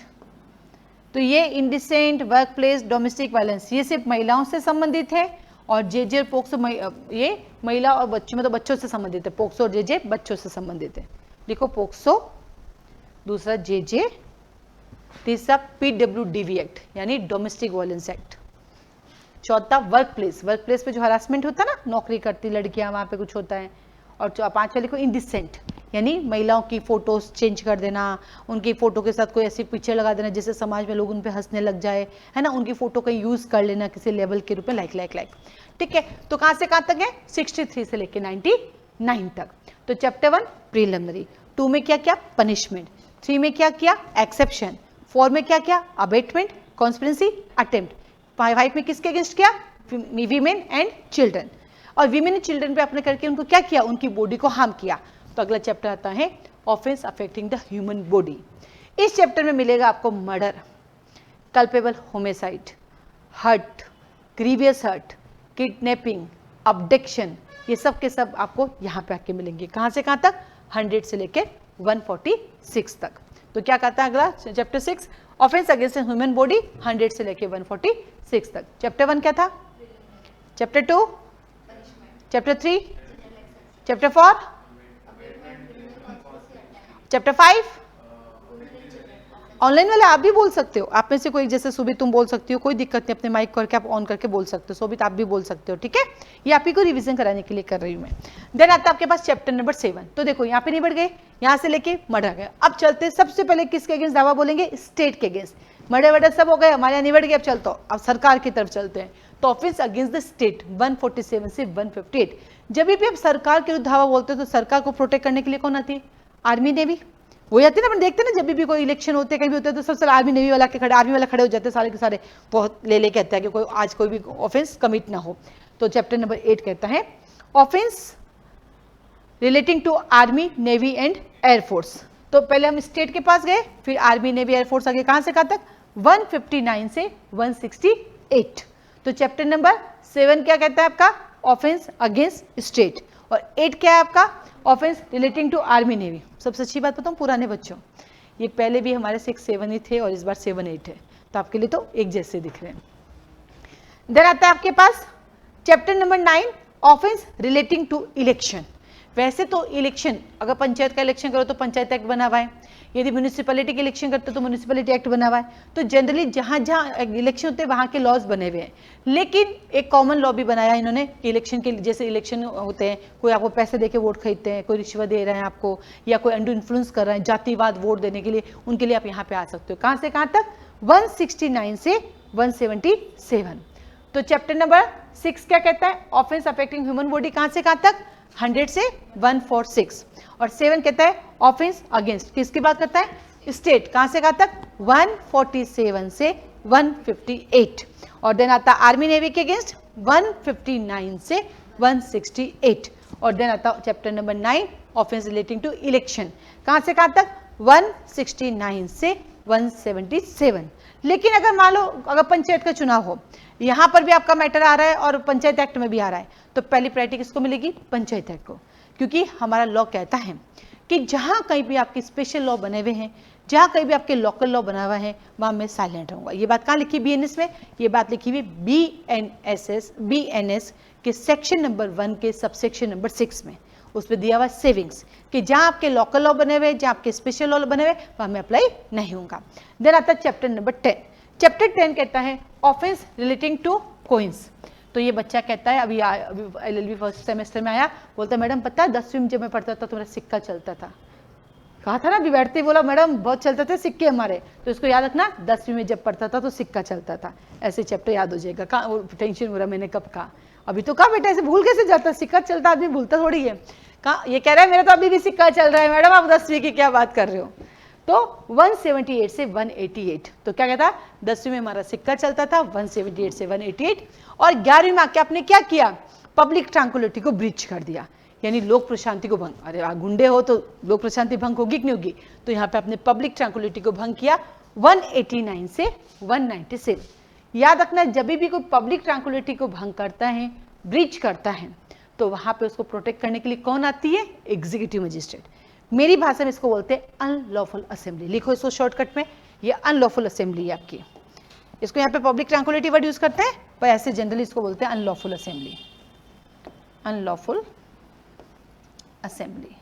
तो ये indecent, work place, domestic violence ये सिर्फ महिलाओं से संबंधित है। और JJ और पोक्सो ये महिला और बच्चों में तो बच्चों से संबंधित है। पोक्सो और JJ बच्चों से संबंधित है। देखो, पोक्सो, दूसरा JJ, तीसरा PWDV एक्ट यानी डोमेस्टिक वायलेंस एक्ट, चौथा वर्क प्लेस, वर्क प्लेस पे जो हरासमेंट होता है ना, नौकरी करती लड़कियां वहां पे कुछ होता है। और पांचवा लिखो इंडिसेंट यानी महिलाओं की फोटोज चेंज कर देना, उनकी फोटो के साथ कोई ऐसी पिक्चर लगा देना जिससे समाज में लोग उन पे हंसने लग जाए, है ना, उनकी फोटो का यूज कर लेना किसी लेवल के रूप में, लाइक। ठीक है, तो कहां से कहां तक है? 63 से लेकर 99 तक। तो चैप्टर 1 प्रीलिमिनरी, 2 में क्या क्या? पनिशमेंट, 3 में क्या क्या? एक्सेप्शन, 4 में क्या क्या? अबेटमेंट, कॉन्स्पिरेसी, अटेम्प्ट, 5 में किसके अगेंस्ट किया? Women and children. और वीमेन एंड चिल्ड्रन पे अपने करके उनको क्या किया? उनकी बॉडी को हार्म किया। तो अगला चैप्टर आता है offence affecting the human body. इस चैप्टर में मिलेगा आपको murder, culpable homicide, hurt, grievous hurt, kidnapping, abduction, ये सब के सब आपको यहाँ पे आके मिलेंगे। कहाँ से कहाँ तक? 100 से लेकर 146 तक। तो क्या कहता है अगला chapter 6? Offence against human body 100 से लेकर 146 तक। चैप्टर 1 क्या था? Chapter 2, chapter 3, chapter 4, chapter 5। Online वाले आप भी बोल सकते हो, आप में से कोई, जैसे सुबह तुम बोल सकती हो, कोई दिक्कत नहीं, अपने माइक करके आप ऑन करके बोल सकते हो। सोबित आप भी बोल सकते हो, ठीक है। ये आप ही को रिवीजन कराने के लिए कर रही हूँ मैं। देन आता है आपके पास चैप्टर नंबर 7। तो देखो यहाँ पे निबट गए, यहाँ से लेके मर्डर गए। अब चलते सबसे पहले किसके अगेंस्ट दावा बोलेंगे? स्टेट के अगेंस्ट। मर्डर वर्डर सब हो गए, हमारे यहाँ निबट गए। अब चलते हो अब सरकार की तरफ चलते हैं। तो ऑफेंस अगेंस्ट द स्टेट 147 से 158। जब भी आप सरकार के विरुद्ध धावा बोलते हो तो सरकार को प्रोटेक्ट करने के लिए कौन आती है? आर्मी नेवी वो जाती है ना। अपन देखते हैं ना, जब भी कोई इलेक्शन होते हैं कहीं भी होते हैं तो सबसे आर्मी नेवी वाला के खड़े, आर्मी वाला खड़े हो जाते हैं सारे के सारे, बहुत ले कहता है कि कोई आज कोई भी ऑफेंस कमिट ना हो। तो चैप्टर नंबर 8 कहता है offence relating to army navy and air force. तो पहले हम स्टेट के पास गए, फिर आर्मी नेवी एयरफोर्स आगे कहां से कहां तक? 159 से 168। तो चैप्टर नंबर 7 क्या कहता है आपका? Offence against state. और 8 क्या है आपका? Offence relating to army navy. सबसे अच्छी बात बताऊं पुराने बच्चों, ये पहले भी हमारे 6-7 ही थे और इस बार 7-8 है, तो आपके लिए तो एक जैसे दिख रहे हैं। देन आता है आपके पास chapter number 9 offence relating to election. वैसे तो इलेक्शन, अगर पंचायत का इलेक्शन करो तो पंचायत एक्ट बना हुआ है, यदि म्यूनिसिपैलिटी के इलेक्शन करते हो तो म्यूनिसिपैलिटी एक्ट बना हुआ है। तो जनरली जहां जहां इलेक्शन होते हैं वहां के लॉज बने हुए हैं, लेकिन एक कॉमन लॉ भी बनाया इन्होंने कि इलेक्शन के, जैसे इलेक्शन होते हैं, कोई आपको पैसे देके वोट खरीदते हैं, कोई रिश्वत दे रहे हैं आपको, या कोई अंडर इन्फ्लुएंस कर रहे हैं जातिवाद वोट देने के लिए, उनके लिए आप यहाँ पे आ सकते हो। कहां से कहां तक? 169 से 177। तो चैप्टर नंबर 6 क्या कहता है? Offence affecting human body. कहां से कहां तक? 100 से 146। और 7 कहता है ऑफेंस अगेंस्ट, किसकी बात करता है? स्टेट। कहां से कहां तक? 147 से 158। और देन आता आर्मी नेवी के अगेंस्ट 159 से 168। और देन आता chapter number 9 offence relating to election. कहां से कहां तक? 169 से 177। लेकिन अगर मान लो अगर पंचायत का चुनाव हो, यहां पर भी आपका मैटर आ रहा है और पंचायत एक्ट में भी आ रहा है, तो पहली प्रायोरिटी किसको मिलेगी? पंचायत एक्ट को, क्योंकि हमारा लॉ कहता है कि जहाँ कहीं भी आपके स्पेशल लॉ बने हुए हैं, जहाँ कहीं भी आपके लोकल लॉ बना हुआ है, वहाँ मैं साइलेंट रहूँगा। ये बात कहाँ लिखी BNS में? ये बात लिखी हुई BNS के सेक्शन नंबर 1 के सबसेक्शन नंबर 6 में। उस पर दिया हुआ सेविंग्स कि जहाँ आपके लोकल लॉ बने हुए, जहाँ आपके स्पेशल लॉ बने हुए, वहाँ मैं अप्लाई नहीं होगा। देन आता है चैप्टर नंबर 10। चैप्टर 10 कहता है ऑफेंस रिलेटिंग टू कोइंस। तो ये बच्चा कहता है, अभी LLB फर्स्ट सेमेस्टर में आया, बोलता है मैडम पता है 10वीं में जब मैं पढ़ता था तो मेरा सिक्का चलता था। कहा था ना, अभी बैठते ही बोला मैडम बहुत चलते थे सिक्के हमारे। तो इसको याद रखना, 10वीं में जब पढ़ता था तो सिक्का चलता था। ऐसे चैप्टर याद हो जाएगा। कहाँ टेंशन हो रहा मैंने कब कहा, अभी तो कहा बेटा ऐसे भूल कैसे जाता, सिक्का चलता आदमी भूलता थोड़ी है। कहा ये कह रहा है मेरा तो अभी भी सिक्का चल रहा है मैडम, आप 10वीं की क्या बात कर रहे हो। तो 178 से 188, तो क्या कहता है 10वीं में हमारा सिक्का चलता था 178 से 188, और 11वीं में आके आपने क्या किया, पब्लिक ट्रैंक्विलिटी को ब्रीच कर दिया, यानी लोक प्रशांति को भंग। अरे गुंडे हो तो लोक प्रशांति भंग होगी कि नहीं होगी, तो यहाँ पे आपने पब्लिक ट्रैंक्विलिटी को भंग किया 189 से 197। याद रखना, जब भी कोई पब्लिक ट्रैंक्विलिटी को भंग करता है, ब्रीच करता है, तो वहां पे उसको प्रोटेक्ट करने के लिए कौन आती है, एग्जीक्यूटिव मजिस्ट्रेट। मेरी भाषा में इसको बोलते हैं अनलॉफुल असेंबली। लिखो इसको शॉर्टकट में, ये अनलॉफुल असेंबली है आपकी। इसको यहाँ पे पब्लिक ट्रैंक्विलिटी वर्ड यूज करते हैं, पर ऐसे जनरली इसको बोलते हैं अनलॉफुल असेंबली। Unlawful assembly.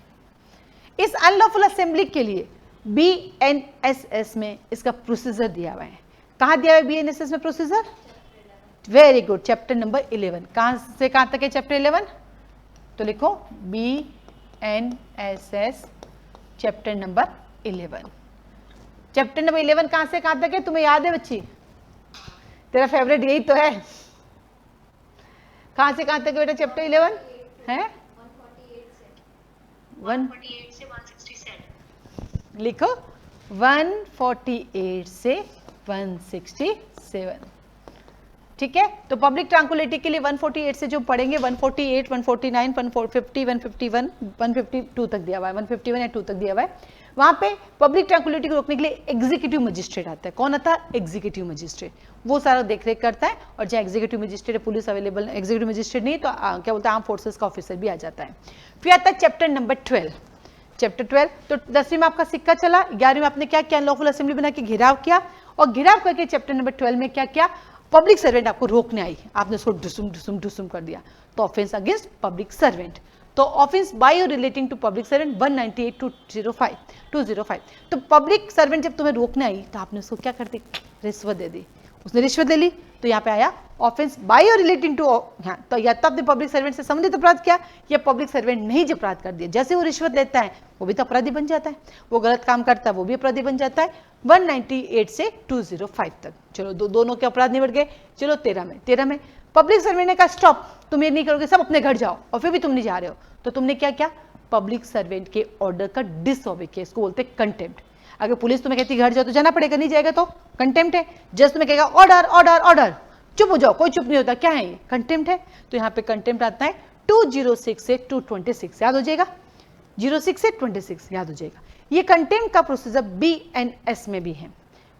इस अनलॉफुल असेंबली के लिए BNSS में इसका प्रोसीजर दिया हुआ है। कहाँ दिया हुआ है BNSS में procedure? Very good, chapter number 11। कहाँ से कहाँ तक है चैप्टर 11? तो लिखो BNSS chapter number 11। Chapter number 11 कहाँ से कहाँ तक है, तुम्हें याद है बच्ची? तेरा फेवरेट यही तो है। कहाँ से कहाँ तक है बेटा चैप्टर 11 है? 148 से 167। लिखो 148 से 167। ठीक है, तो पब्लिक ट्रैंक्विलिटी के लिए 148 से जो पढ़ेंगे 148, 149, 150, 151, 152 तक दिया हुआ है, 151 या 2 तक दिया हुआ है। वहां पे पब्लिक ट्रैंक्विलिटी को रोकने के लिए एग्जीक्यूटिव मजिस्ट्रेट आता है। कौन आता है? Executive magistrate. वो सारा देखरेख करता है, और जहाँ एग्जीक्यूटिव मजिस्ट्रेट है, पुलिस अवेलेबल, एग्जीक्यूटिव मजिस्ट्रेट नहीं तो क्या बोलते हैं आर्म फोर्सेस का ऑफिसर भी आ जाता है। फिर आता है चैप्टर नंबर 12। चैप्टर 12, तो 10वीं में आपका सिक्का चला, 11वीं में आपने क्या किया, अनलॉफुल असेंबली बना के घिराव किया, और घिराव करके चैप्टर नंबर 12 में क्या किया, पब्लिक सर्वेंट आपको रोकने आई, आपने उसको ढुसुम ढुसुम ढुसुम कर दिया, तो ऑफेंस अगेंस्ट पब्लिक सर्वेंट। तो ऑफेंस बाय और रिलेटिंग टू पब्लिक सर्वेंट 198-205। तो पब्लिक सर्वेंट जब तुम्हें रोकने आई तो आपने उसको क्या कर दी, रिश्वत दे दी। उसने रिश्वत ले ली, तो यहाँ पे आया ऑफेंस बाय और रिलेटिंग टू, हाँ, तो या तो आपने पब्लिक सर्वेंट से संबंधित अपराध किया, या पब्लिक सर्वेंट नहीं जो अपराध कर दिया, जैसे वो रिश्वत लेता है वो भी तो अपराधी बन जाता है, वो गलत काम करता है वो भी अपराधी बन जाता है। 198 से 205 तक। चलो दोनों के अपराध निबट गए। चलो 13 में पब्लिक सर्वेंट ने कहा स्टॉप, तुम ये नहीं करोगे, सब अपने घर जाओ, और फिर भी तुम नहीं जा रहे हो, तो तुमने क्या किया, पब्लिक सर्वेंट के ऑर्डर का डिसओबे किया। इसको बोलते हैं कंटेम्प्ट। अगर पुलिस तुम्हें कहती घर जाओ तो जाना पड़ेगा, नहीं जाएगा तो कंटेम्प्ट है। जज तुम्हें कहेगा ऑर्डर ऑर्डर ऑर्डर, चुप हो जाओ, कोई चुप नहीं होता, क्या है ये, कंटेम्प्ट है। तो यहाँ पे कंटेम्प्ट आता है 206 से 226, याद हो जाएगा, 06 से 26 याद हो जाएगा। ये कंटेम्प्ट का प्रोसीजर BNS में भी है,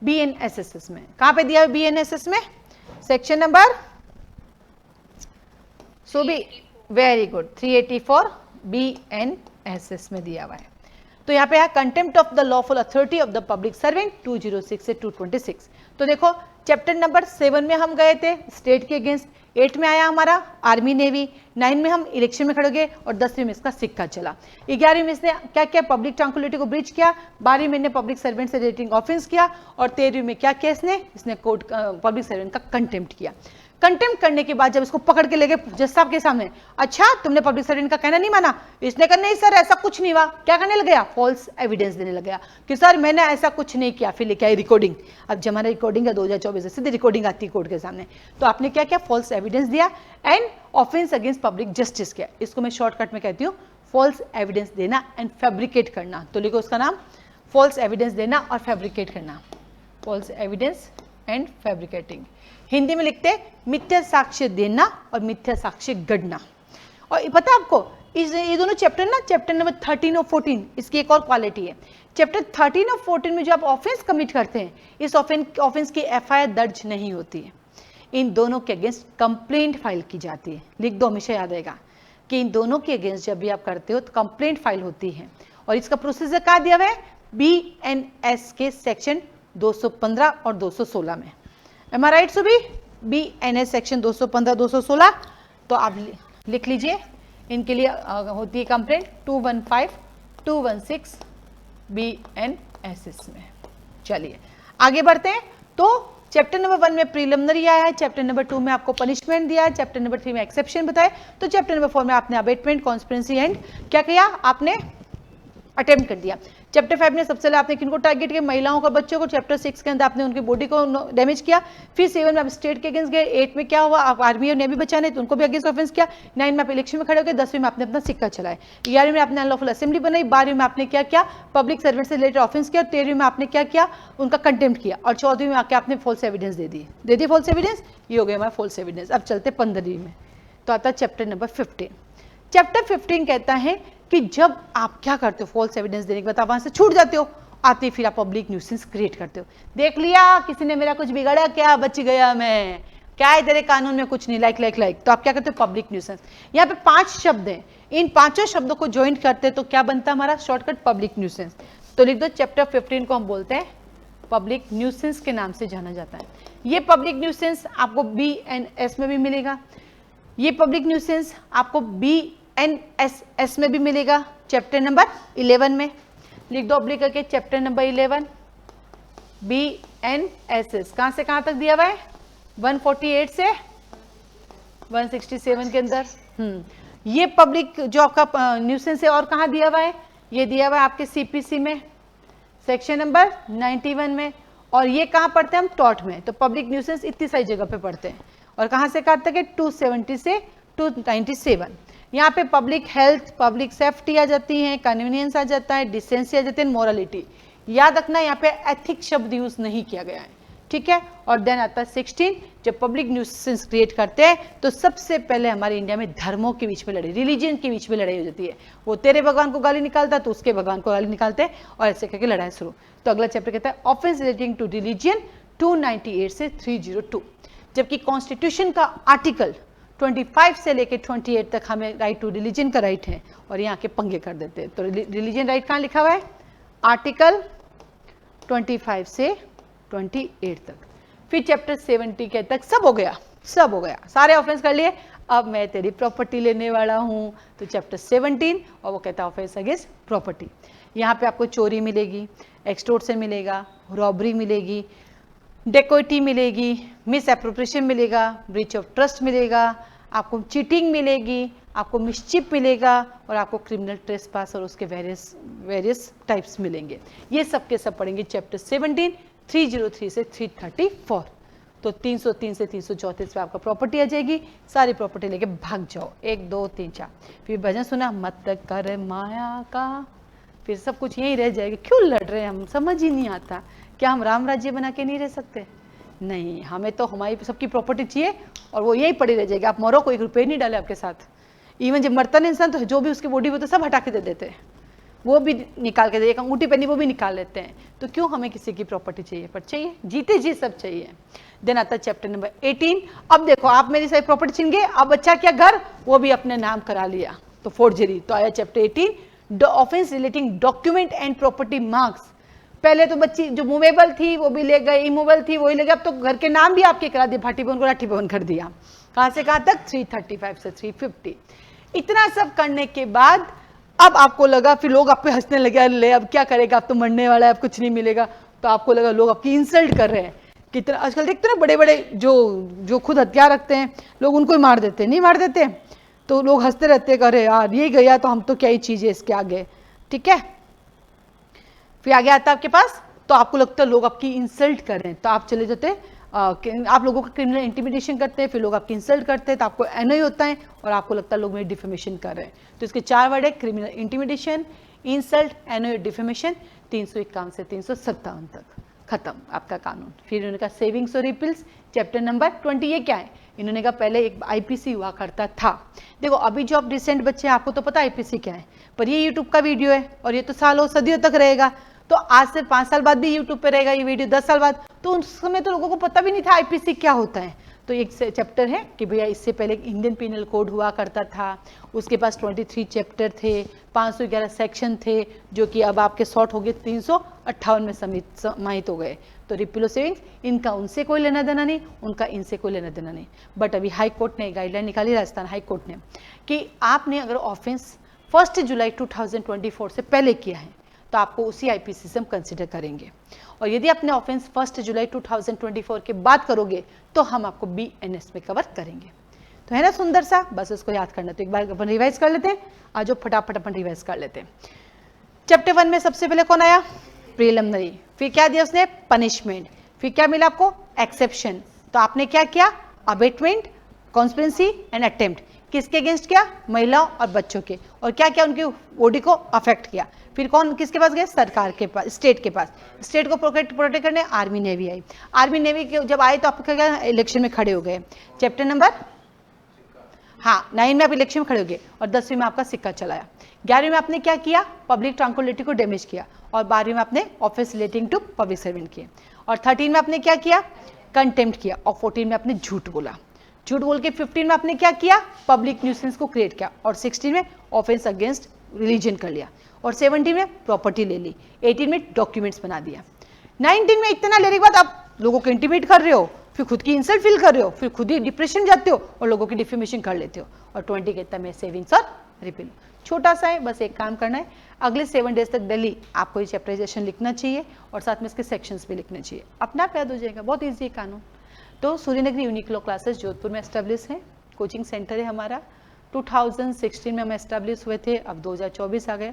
BNSS में। कहां पे दिया है BNSS में? Section number, so be very good, 384 BNSS में दिया हुआ है। तो यहाँ पे है contempt of the lawful authority of the public servant 206 से 226। तो देखो चैप्टर नंबर 7 में हम गए थे स्टेट के अगेंस्ट, 8 में आया हमारा आर्मी नेवी, 9 में हम इलेक्शन में खड़े गए, और 10वीं में इसका सिक्का चला। 11वीं में इसने क्या किया, पब्लिक ट्रैंक्विलिटी को ब्रीच किया, 12वीं में पब्लिक सर्वेंट से रिलेटिंग ऑफेंस किया, और 13वीं में क्या किया इसने कोर्ट पब्लिक सर्वेंट का कंटेम्प्ट किया। कंटेम्प्ट करने के बाद जब इसको पकड़ के ले गए जज साहब के सामने, अच्छा तुमने पब्लिक सर्वेंट का कहना नहीं माना, इसने कहा नहीं सर ऐसा कुछ नहीं हुआ, क्या करने लग गया, फॉल्स एविडेंस देने लग गया कि सर मैंने ऐसा कुछ नहीं किया। फिर लेके आई रिकॉर्डिंग, अब जब हमारा रिकॉर्डिंग है 2024 से सीधी रिकॉर्डिंग आती है कोर्ट के सामने, तो आपने क्या किया, फॉल्स एविडेंस दिया and offence against public justice किया। इसको मैं शॉर्टकट में कहती हूँ फॉल्स एविडेंस देना एंड फैब्रिकेट करना। तो लिखो उसका नाम, फॉल्स एविडेंस देना और फैब्रिकेट करना, false evidence and fabricating. Hindi में लिखते हैं मिथ्या साक्ष्य देना और मिथ्या साक्ष्य गढ़ना। और पता आपको ये दोनों चैप्टर ना, चैप्टर नंबर 13 और 14, इसकी एक और क्वालिटी है। चैप्टर 13 और 14 में जो आप ऑफेंस कमिट करते हैं, इस ऑफेंस की FIR दर्ज नहीं होती है, इन दोनों के अगेंस्ट कंप्लेंट फाइल की जाती है। लिख दो, हमेशा याद रहेगा कि इन दोनों के अगेंस्ट जब भी आप करते हो तो कंप्लेंट फाइल होती है, और इसका प्रोसीजर कहाँ दिया हुआ है, BNS के सेक्शन 215 और 216 में। एम आई राइट सुबी, BNS सेक्शन 215 216, तो आप लिख लीजिए, इनके लिए होती है कंप्लेंट 215 216 BNSS में। चलिए आगे बढ़ते हैं। तो चैप्टर नंबर 1 में प्रीलिमिनरी आया है, चैप्टर नंबर 2 में आपको पनिशमेंट दिया है, चैप्टर नंबर 3 में एक्सेप्शन बताए, तो चैप्टर नंबर 4 में आपने अबेटमेंट, कॉन्स्पिरेसी एंड क्या किया, आपने अटेम्प्ट कर दिया। चैप्टर 5 में सबसे पहले आपने किनको टारगेट किया, महिलाओं को, बच्चों को। चैप्टर 6 के अंदर आपने उनकी बॉडी को डैमेज किया। फिर 7 में आप स्टेट के अगेंस्ट गए। 8 में क्या हुआ, आप आर्मी और नेवी बचाने, तो उनको भी अगेंस्ट ऑफेंस किया। 9 में आप इलेक्शन में खड़े हो गए। 10वीं में आपने अपना सिक्का चलाया। 11वीं में आपने अनलॉफुल असेंबली बनाई। 12वीं में आपने क्या किया, पब्लिक सर्वेंट से रिलेटेड ऑफेंस किया। 13वीं में आपने क्या किया, उनका कंटेम्प्ट किया। और 14वीं में आके आपने फॉल्स एविडेंस दे दी फॉल्स एविडेंस, ये हो गया हमारा फॉल्स एविडेंस। अब चलते 15वीं में, तो आता है चैप्टर नंबर 15। चैप्टर 15 कहता है कि जब आप क्या करते हो, फॉल्स एविडेंस देने के बाद आप वहां से छूट जाते हो, आते फिर आप पब्लिक न्यूसेंस क्रिएट करते हो। देख लिया किसी ने मेरा कुछ बिगाड़ा क्या, बच गया मैं, क्या है तेरे कानून में कुछ नहीं, लाइक, तो आप क्या करते हो, पब्लिक न्यूसेंस। यहाँ पे 5 शब्द हैं, इन 5 शब्दों को ज्वाइंट करते हैं तो क्या बनता है हमारा शॉर्टकट, पब्लिक न्यूसेंस। तो लिख दो, चैप्टर 15 को हम बोलते हैं पब्लिक न्यूसेंस के नाम से जाना जाता है। ये पब्लिक न्यूसेंस आपको BNS में भी मिलेगा, ये पब्लिक न्यूसेंस आपको BNSS में भी मिलेगा, चैप्टर नंबर 11 में। लिख दो ऑब्लिक करके, चैप्टर नंबर 11 BNSS। कहां से कहां तक दिया हुआ है, 148 से 167 के अंदर। ये पब्लिक जो आपका न्यूसेंस है और कहां दिया हुआ है, ये दिया हुआ है आपके CPC में सेक्शन नंबर 91 में। और ये कहां पढ़ते हैं हम, टॉट में। तो पब्लिक न्यूसेंस इतनी सारी जगह पे पढ़ते हैं। और कहां से कहां तक है, 270 से 297। यहाँ पे पब्लिक हेल्थ, पब्लिक सेफ्टी आ जाती है, कन्वीनियंस आ जाता है, डिसेंसी आ जाती है, मोरालिटी। याद रखना यहाँ पे एथिक शब्द यूज नहीं किया गया है, ठीक है। और देन आता है 16, जब पब्लिक न्यूसेंस क्रिएट करते हैं तो सबसे पहले हमारे इंडिया में धर्मों के बीच में लड़ाई, रिलीजन के बीच में लड़ाई हो जाती है। वो तेरे भगवान को गाली निकालता है तो उसके भगवान को गाली निकालते हैं, और ऐसे करके लड़ाई शुरू। तो अगला चैप्टर कहता है ऑफेंस रिलेटिंग टू रिलीजन 298 से 302। जबकि कॉन्स्टिट्यूशन का आर्टिकल 25 से लेके 28 तक हमें राइट टू रिलीजन का राइट है, और यहाँ के पंगे कर देते हैं। तो रिलीजन राइट कहाँ लिखा हुआ है, आर्टिकल 25 से 28 तक। फिर चैप्टर 70 के तक सब हो गया, सारे ऑफेंस कर लिए। अब मैं तेरी प्रॉपर्टी लेने वाला हूँ, तो चैप्टर 17, और वो कहता है ऑफेंस अगेंस्ट प्रॉपर्टी। यहाँ पे आपको चोरी मिलेगी, एक्सटोर्शन मिलेगा, रॉबरी मिलेगी, डेकोइटी मिलेगी, मिस एप्रोप्रिएशन मिलेगा, ब्रीच ऑफ ट्रस्ट मिलेगा, आपको चीटिंग मिलेगी, आपको मिसचिप मिलेगा, और आपको क्रिमिनल ट्रेसपास और उसके वेरियस टाइप्स मिलेंगे। ये सब के सब पढ़ेंगे चैप्टर 17, 303 से 334। तो 303 से 334 पे आपका प्रॉपर्टी आ जाएगी। सारी प्रॉपर्टी लेके भाग जाओ, 1 2 3 4। फिर भजन सुना, मत कर माया का, फिर सब कुछ यही रह जाएगा। क्यों लड़ रहे हैं हम, समझ ही नहीं आता। क्या हम राम राज्य बना के नहीं रह सकते? नहीं, हमें तो हमारी सबकी प्रॉपर्टी चाहिए, और वो यही पड़ी रह जाएगी। आप मरो, कोई रुपये नहीं डाले आपके साथ। इवन जब मरता नहीं इंसान तो जो भी उसकी बॉडी होती है सब हटा के दे देते हैं, वो भी निकाल के दे, एक अंगूठी पहनी वो भी निकाल लेते हैं। तो क्यों हमें किसी की प्रॉपर्टी चाहिए? पर चाहिए, जीते जी सब चाहिए। देन आता है चैप्टर नंबर 18। अब देखो, आप मेरी सारी प्रॉपर्टी छीन गए, अब बच्चा क्या, घर वो भी अपने नाम करा लिया, तो फोर्जरी। तो आया chapter 18, offence relating document and property marks. पहले तो बच्ची जो मूवेबल थी वो भी ले गए, इमूवेबल थी वही ले गए, अब तो घर के नाम भी आपके करा दिए, भाटी भवन को लाठी भवन कर दिया। कहां से कहां तक, 335 से 350। इतना सब करने के बाद अब आपको लगा, फिर लोग आप पे हंसने लगे, ले अब क्या करेगा, अब तो मरने वाला है, अब कुछ नहीं मिलेगा। तो आपको लगा लोग आपकी इंसल्ट कर रहे हैं। कितना आजकल देखते हैं ना, बड़े बड़े जो खुद हथियार रखते हैं लोग, उनको ही मार देते हैं, नहीं मार देते, तो लोग हंसते रहते हैं, अरे यार ये गया तो हम तो क्या ही चीज है इसके आगे, ठीक है। फिर आगे आता है आपके पास, तो आपको लगता है लोग आपकी इंसल्ट कर रहे हैं, तो आप चले जाते, आप लोगों का क्रिमिनल इंटिमिडेशन करते हैं, फिर लोग आपकी इंसल्ट करते हैं, तो आपको एनओई होता है, और आपको लगता है लोग मेरी डिफेमेशन कर रहे हैं। तो इसके 4 वर्ड है, क्रिमिनल इंटिमिडेशन, इंसल्ट, एनओई, डिफेमेशन। 351 से 357 तक खत्म आपका कानून। फिर इन्होंने कहा सेविंग्स और रिपील्स, चैप्टर नंबर 20। ये क्या है? इन्होंने कहा पहले एक आईपीसी हुआ करता था। देखो अभी जो आप रिसेंट बच्चे हैं, आपको तो पता आईपीसी क्या है, पर ये यूट्यूब का वीडियो है, और ये तो सालों सदियों तक रहेगा। तो आज से 5 साल बाद भी यूट्यूब पे रहेगा ये वीडियो, 10 साल बाद, तो उस समय तो लोगों को पता भी नहीं था आईपीसी क्या होता है। तो एक चैप्टर है कि भैया इससे पहले इंडियन पिनल कोड हुआ करता था, उसके पास 23 चैप्टर थे, 511 सेक्शन थे, जो कि अब आपके शॉर्ट हो गए 358 में समाहित हो गए। तो रिपील ऑफ सेविंग्स इनका उनसे कोई लेना देना नहीं, उनका इनसे कोई लेना देना नहीं। बट अभी हाई कोर्ट ने गाइडलाइन निकाली, राजस्थान हाई कोर्ट ने, कि आपने अगर ऑफेंस 1 जुलाई 2024 से पहले किया है तो आपको उसी आईपीसी से हम कंसिडर करेंगे, और यदि आपने ऑफेंस 1 जुलाई 2024 के बाद करोगे तो हम आपको बीएनएस में कवर करेंगे। तो है ना सुंदर सा, बस उसको याद करना। तो एक बार अपन रिवाइज कर लेते हैं, आज जो फटाफट अपन रिवाइज कर लेते हैं। चैप्टर 1 में सबसे पहले कौन आया? प्रिलिमिनरी। फिर क्या दिया उसने? पनिशमेंट। फिर क्या मिला आपको? एक्सेप्शन। तो आपने क्या किया? Abetment, conspiracy and attempt. किसके अगेंस्ट किया? महिलाओं और बच्चों के। और क्या क्या? उनकी बॉडी को अफेक्ट किया। फिर कौन किसके पास गए? सरकार के पास, स्टेट के पास। स्टेट को प्रोटेक्ट करने आर्मी नेवी आई। आर्मी नेवी के जब आए तो आपको क्या किया? इलेक्शन में खड़े हो गए। चैप्टर नंबर 9 में आप इलेक्शन में खड़े हो गए, और 10वीं में आपका सिक्का चलाया। 11वीं में आपने क्या किया? पब्लिक ट्रांकुलिटी को डैमेज किया, और 12वीं में आपने offence relating to public servant किए, और 13 में आपने क्या किया? कंटेम्प्ट किया, और 14 में आपने झूठ बोला। झूठ बोल के 15 में आपने क्या किया? पब्लिक न्यूसेंस को क्रिएट किया, और 16 में ऑफेंस अगेंस्ट रिलीजन कर लिया, और 17 में प्रॉपर्टी ले ली, 18 में डॉक्यूमेंट्स बना दिया। 19 में इतना लेने के बाद आप लोगों को इंटिमेट कर रहे हो, फिर खुद की इंसल्ट फील कर रहे हो, फिर खुद ही डिप्रेशन जाते हो और लोगों की डिफेमेशन कर लेते हो, और 20 कहता है मैं सेविंग्स और रिपील। छोटा सा है, बस एक काम करना है, अगले 7 डेज तक डेली आपको ये चैप्टराइजेशन लिखना चाहिए, और साथ में इसके सेक्शंस भी लिखने चाहिए। अपना आप याद हो जाएगा, बहुत ईजी है कानून। तो Suryanagari unique law classes Jodhpur में एस्टेब्लिश है, कोचिंग सेंटर है हमारा। 2016 में हम एस्टेब्लिश हुए थे, अब 2024 आ गए।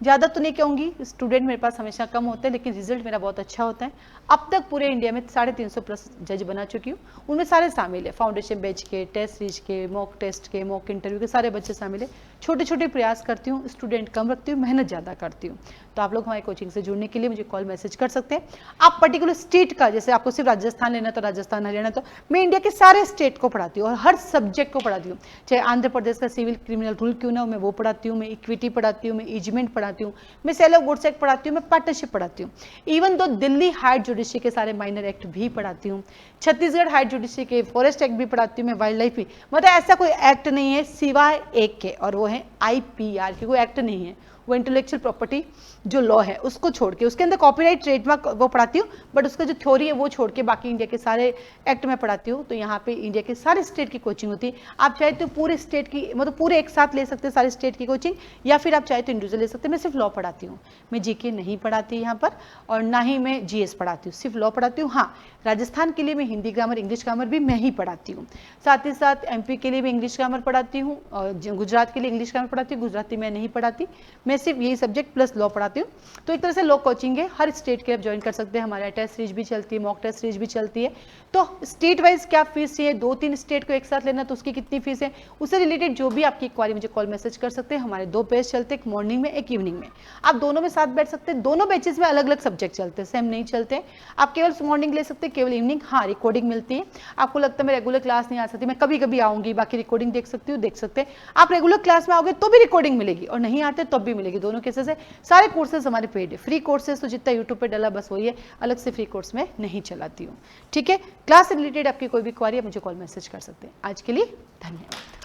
ज़्यादा तो नहीं कहूँगी, स्टूडेंट मेरे पास हमेशा कम होते हैं, लेकिन रिजल्ट मेरा बहुत अच्छा होता है। अब तक पूरे इंडिया में 350 प्लस जज बना चुकी हूँ, उनमें सारे शामिल है, फाउंडेशन बैच के, टेस्ट सीरीज के, मॉक टेस्ट के, मॉक इंटरव्यू के सारे बच्चे शामिल है। छोटे छोटे प्रयास करती हूँ, स्टूडेंट कम रखती हूँ, मेहनत ज़्यादा करती हूँ। तो आप लोग हमारी कोचिंग से जुड़ने के लिए मुझे कॉल मैसेज कर सकते हैं। आप पर्टिकुलर स्टेट का, जैसे आपको सिर्फ राजस्थान लेना तो राजस्थान, हरियाणा, तो मैं इंडिया के सारे स्टेट को पढ़ाती हूँ और हर सब्जेक्ट को पढ़ाती हूँ। चाहे आंध्र प्रदेश का सिविल क्रिमिनल रूल क्यों ना हो, मैं वो पढ़ाती हूँ, मैं इक्विटी पढ़ाती हूँ, मैं इजमेंट पढ़ाती हूँ, मैं सेल ऑफ गुड्स एक्ट पढ़ाती हूँ, मैं पार्टनरशिप पढ़ाती हूँ। इवन तो दिल्ली हायर जुडिशरी के सारे माइनर एक्ट भी पढ़ाती हूँ, छत्तीसगढ़ हायर जुडिशरी के फॉरेस्ट एक्ट भी पढ़ाती हूँ, मैं वाइल्ड लाइफ भी। मतलब ऐसा कोई एक्ट नहीं है सिवाय एक के, और वो है IPR की। कोई एक्ट नहीं है, वो इंटेलेक्चुअल प्रॉपर्टी जो लॉ है उसको छोड़ के, उसके अंदर कॉपीराइट ट्रेडमार्क वो पढ़ाती हूँ, बट उसका जो थ्योरी है वो छोड़ के बाकी इंडिया के सारे एक्ट में पढ़ाती हूँ। तो यहाँ पे इंडिया के सारे स्टेट की कोचिंग होती है। आप चाहे तो पूरे स्टेट की, मतलब पूरे एक साथ ले सकते हैं सारे स्टेट की कोचिंग, या फिर आप चाहे तो इंडिविजुअल ले सकते हैं। मैं सिर्फ लॉ पढ़ाती हूँ, मैं GK नहीं पढ़ाती यहाँ पर, और ना ही मैं GS पढ़ाती हूँ, सिर्फ लॉ पढ़ाती हूँ। हाँ, राजस्थान के लिए मैं हिंदी ग्रामर, इंग्लिश ग्रामर भी मैं ही पढ़ाती हूँ। साथ ही साथ MP के लिए भी इंग्लिश ग्रामर पढ़ाती हूँ, और गुजरात के लिए इंग्लिश ग्रामर पढ़ाती हूँ, गुजराती मैं नहीं पढ़ाती, मैं सिर्फ यही सब्जेक्ट प्लस लॉ पढ़ाती हूँ। तो एक तरह से लॉ कोचिंग है, हर स्टेट के आप ज्वाइन कर सकते हैं। हमारे टेस्ट सीरीज भी चलती है, मॉक टेस्ट सीरीज भी चलती है। तो स्टेट वाइज क्या फीस है, 2-3 स्टेट को एक साथ लेना तो उसकी कितनी फीस है, उससे रिलेटेड जो भी आपकी क्वारी मुझे कॉल मैसेज कर सकते हैं। हमारे 2 बैच चलते हैं, एक मॉर्निंग में, एक इवनिंग में। आप दोनों में साथ बैठ सकते हैं। दोनों बैचेस में अलग अलग सब्जेक्ट चलते हैं, सेम नहीं चलते हैं। आप केवल मॉर्निंग ले सकते हैं, केवल इवनिंग। हाँ, रिकॉर्डिंग मिलती है। आपको लगता है मैं रेगुलर क्लास नहीं आ सकती, मैं कभी कभी आऊंगी, बाकी रिकॉर्डिंग देख सकती हूँ, देख सकते हैं। आप रेगुलर क्लास में आओगे तो भी रिकॉर्डिंग मिलेगी, और नहीं आते तब भी मिलेगी। दोनों केसेस है। सारे कोर्सेज हमारे पेड है, फ्री कोर्सेज तो जितना यूट्यूब पे डाला बस वही है, अलग से फ्री कोर्स में नहीं चलाती हूँ। ठीक है, क्लास से रिलेटेड आपकी कोई भी क्वारी है मुझे कॉल मैसेज कर सकते हैं। आज के लिए धन्यवाद।